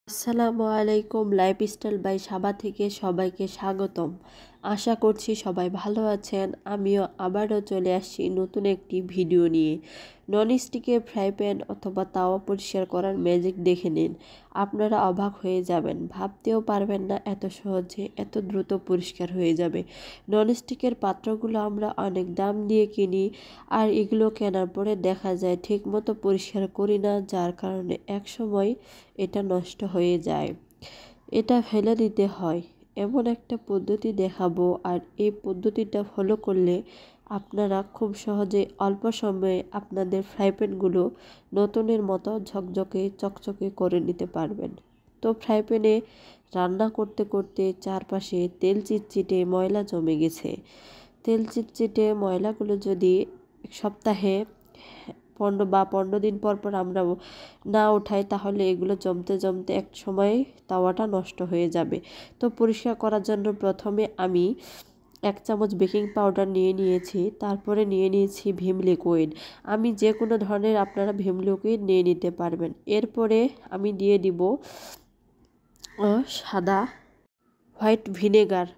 আসসালামু আলাইকুম, lifestyle by সাবা থেকে সবাইকে স্বাগতম। আশা করছি সবাই ভালো আছেন। আমিও আবারও চলে আসছি নতুন একটি ভিডিও নিয়ে। ননস্টিকের ফ্রাই প্যান অথবা তাওয়া পরিষ্কার করার ম্যাজিক দেখে নিন। আপনারা অবাক হয়ে যাবেন, ভাবতেও পারবেন না এত সহজে এত দ্রুত পরিষ্কার হয়ে যাবে। ননস্টিকের পাত্রগুলো আমরা অনেক দাম দিয়ে কিনি, আর এগুলো কেনার পরে দেখা যায় ঠিকমতো পরিষ্কার করি না, যার কারণে একসময় এটা নষ্ট হয়ে যায়, এটা ফেলে দিতে হয়। এমন একটা পদ্ধতি দেখাবো, আর এই পদ্ধতিটা ফলো করলে আপনারা খুব সহজে অল্প সময়ে আপনাদের ফ্রাই প্যানগুলো নতুনের মতো ঝকঝকে চকচকে করে নিতে পারবেন। তো ফ্রাই প্যানে রান্না করতে করতে চারপাশে তেল চিটচিটে ময়লা জমে গেছে। তেল চিটচিটে ময়লাগুলো যদি এক সপ্তাহে 15 দিন পর পর আমরা না উঠাই, তাহলে এগুলো জমতে জমতে এক সময় তাওয়াটা নষ্ট হয়ে যাবে। তো পরিষ্কার করার জন্য প্রথমে আমি 1 চামচ বেকিং পাউডার নিয়ে নিয়েছি, তারপরে নিয়ে নিয়েছি ভিম লিকুইড। আমি যে কোনো ধরনের আপনারা ভিম লিকুইড নিয়ে নিতে পারবেন। এরপরে আমি দিয়ে দিব সাদা হোয়াইট ভিনেগার।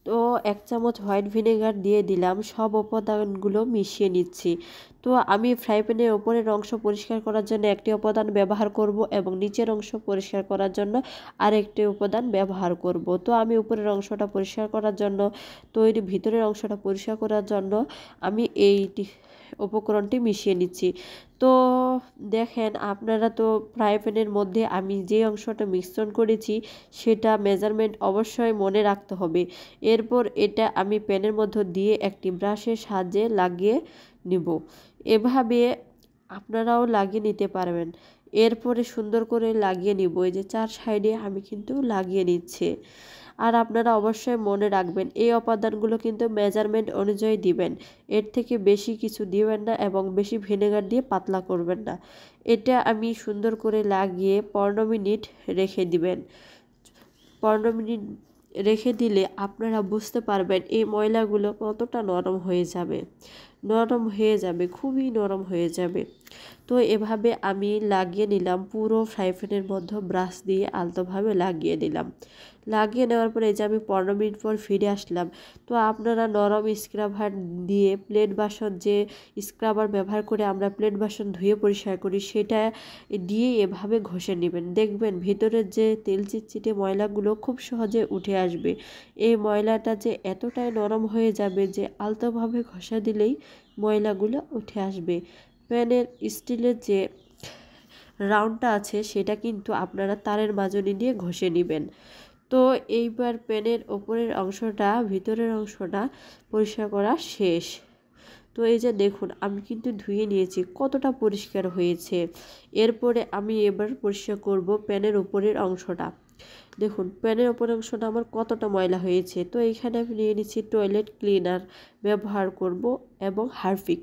তো 1 চামচ হোয়াইট ভিনেগার দিয়ে দিলাম, সব উপাদানগুলো মিশিয়ে নিচ্ছি। তো আমি ফ্রাই প্যানের ওপরের অংশ পরিষ্কার করার জন্য একটি উপাদান ব্যবহার করব এবং নিচের অংশ পরিষ্কার করার জন্য আরেকটি উপাদান ব্যবহার করব। তো আমি উপরের অংশটা পরিষ্কার করার জন্য ভিতরের অংশটা পরিষ্কার করার জন্য আমি এই উপকরণটি মিশিয়ে নিচ্ছি। তো দেখেন আপনারা, তো ফ্রাই প্যানের মধ্যে আমি যে অংশটা মিশ্রণ করেছি সেটা মেজারমেন্ট অবশ্যই মনে রাখতে হবে। এরপর এটা আমি প্যানের মধ্যে দিয়ে একটি ব্রাশের সাহায্যে লাগিয়ে নিব। এভাবে আপনারাও লাগিয়ে নিতে পারবেন। এরপরে সুন্দর করে লাগিয়ে নিব। এই যে 4 সাইডে আমি কিন্তু লাগিয়ে নিচ্ছি। আর আপনারা অবশ্যই মনে রাখবেন, এই উপাদানগুলো কিন্তু মেজারমেন্ট অনুযায়ী দিবেন। এর থেকে বেশি কিছু দিবেন না এবং বেশি ভিনেগার দিয়ে পাতলা করবেন না। এটা আমি সুন্দর করে লাগিয়ে 15 মিনিট রেখে দিবেন। 15 মিনিট রেখে দিলে আপনারা বুঝতে পারবেন এই ময়লাগুলো কতটা নরম হয়ে যাবে। খুবই নরম হয়ে যাবে। তো এভাবে আমি লাগিয়ে নিলাম, পুরো ফ্রাই প্যানের মধ্যে ব্রাশ দিয়ে আলতোভাবে লাগিয়ে দিলাম। লাগিয়ে নেওয়ার পরে এই যে আমি 15 মিনিট পর ফিরে আসলাম। তো আপনারা নরম স্ক্রাবার দিয়ে প্লেট বাসন, যে স্ক্রাবার ব্যবহার করে আমরা প্লেট বাসন ধুয়ে পরিষ্কার করি, সেটা দিয়ে এভাবে ঘষে নেবেন। দেখবেন ভিতরের যে তেল চিটচিটে ময়লাগুলো খুব সহজে উঠে আসবে। এই ময়লাটা যে এতটাই নরম হয়ে যাবে যে আলতোভাবে ঘষা দিলেই ময়লাগুলো উঠে আসবে। প্যানের স্টিলের যে রাউন্ডটা আছে সেটা কিন্তু আপনারা তারের মাজনি দিয়ে ঘষে নেবেন। তো এইবার প্যানের ওপরের অংশটা, ভিতরের অংশটা পরিষ্কার করা শেষ। তো এই যে দেখুন আমি কিন্তু ধুয়ে নিয়েছি, কতটা পরিষ্কার হয়েছে। এরপরে আমি এবার পরিষ্কার করব প্যানের উপরের অংশটা। দেখুন প্যানের উপরের অংশটা আমার কতটা ময়লা হয়েছে। তো এইখানে আমি নিয়ে নিচ্ছি টয়লেট ক্লিনার ব্যবহার করব এবং হারপিক।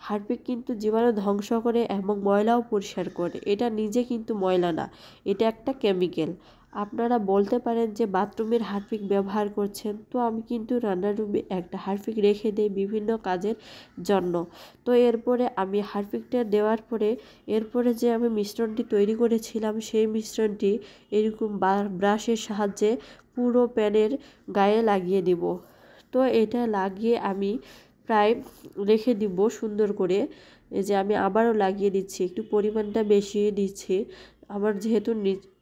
হারপিক কিন্তু জীবাণু ধ্বংস করে এবং ময়লাও পরিষ্কার করে। এটা নিজে কিন্তু ময়লা না, এটা একটা কেমিক্যাল। আপনারা বলতে পারেন যে বাথরুমের হারপিক ব্যবহার করছেন, তো আমি কিন্তু রান্নার রুমে একটা হারপিক রেখে দিই বিভিন্ন কাজের জন্য। তো এরপরে আমি হারপিকটা দেওয়ার পরে এরপরে যে আমি মিশ্রণটি তৈরি করেছিলাম সেই মিশ্রণটি এরকম ব্রাশের সাহায্যে পুরো প্যানের গায়ে লাগিয়ে দিব। তো এটা লাগিয়ে আমি প্রায় রেখে দিব সুন্দর করে। এই যে আমি আবারও লাগিয়ে দিচ্ছি, একটু পরিমাণটা বেশি দিচ্ছি। আমার যেহেতু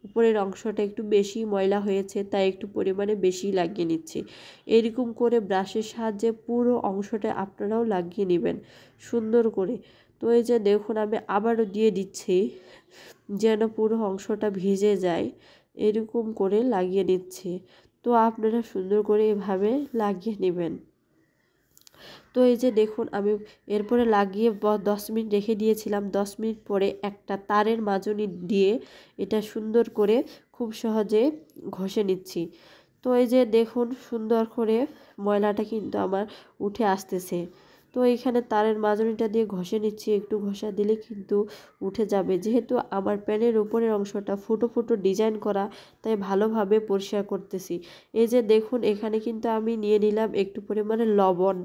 উপরের অংশটা একটু বেশি ময়লা হয়েছে, তাই একটু পরিমাণে বেশি লাগিয়ে নিচ্ছি। এরকম করে ব্রাশের সাহায্যে পুরো অংশটা আপনারাও লাগিয়ে নেবেন সুন্দর করে। তো এই যে দেখুন আমি আবারও দিয়ে দিচ্ছি যেন পুরো অংশটা ভিজে যায়, এরকম করে লাগিয়ে নিচ্ছি। তো আপনারা সুন্দর করে এভাবে লাগিয়ে নেবেন। তো এই যে দেখুন আমি এরপরে লাগিয়ে 10 মিনিট রেখে দিয়েছিলাম। 10 মিনিট পরে একটা তারের মাজনি দিয়ে এটা সুন্দর করে খুব সহজে ঘষে নিচ্ছি। তো এই যে দেখুন সুন্দর করে ময়লাটা কিন্তু আমার উঠে আসতেছে। তো এইখানে তারের মাজনিটা দিয়ে ঘষে নিচ্ছি, একটু ঘষা দিলে কিন্তু উঠে যাবে। যেহেতু আমার প্যানের উপরের অংশটা ফুটো ফুটো ডিজাইন করা, তাই ভালোভাবে পরিষ্কার করতেছি। এই যে দেখুন এখানে কিন্তু আমি নিয়ে নিলাম একটু পরিমাণে লবণ।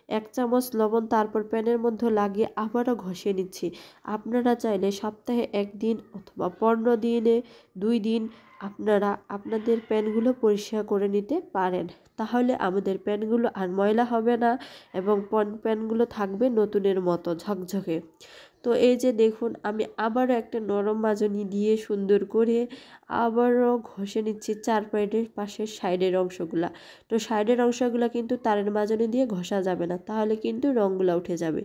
1 চামচ লবণ তারপর প্যানের মধ্যে লাগিয়ে আবারও ঘষে নিচ্ছি। আপনারা চাইলে সপ্তাহে 1 দিন অথবা 15 দিনে 2 দিন আপনারা আপনাদের প্যানগুলো পরিষ্কার করে নিতে পারেন। তাহলে আমাদের প্যানগুলো আর ময়লা হবে না এবং প্যানগুলো থাকবে নতুনের মতো ঝকঝকে। তো এই যে দেখুন আমি আবারও একটা নরম মাজনি দিয়ে সুন্দর করে আবারও ঘষে নিচ্ছি পাশের সাইডের অংশগুলা। তো সাইডের অংশগুলা কিন্তু তারের মাজনি দিয়ে ঘষা যাবে না, তাহলে কিন্তু রঙগুলা উঠে যাবে।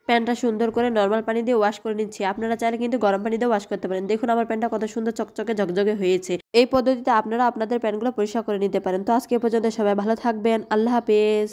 প্যানটা সুন্দর করে নর্মাল পানি দিয়ে ওয়াশ করে নিচ্ছি। আপনারা চাইলে কিন্তু গরম পানি দিয়ে ওয়াশ করতে পারেন। দেখুন আমার প্যানটা কত সুন্দর চকচকে ঝকঝকে হয়েছে। এই পদ্ধতিতে আপনারা আপনাদের প্যানগুলো পরিষ্কার করে নিতে পারেন। তো আজকে এ পর্যন্ত, সবাই ভালো থাকবেন। আল্লাহ হাফেজ।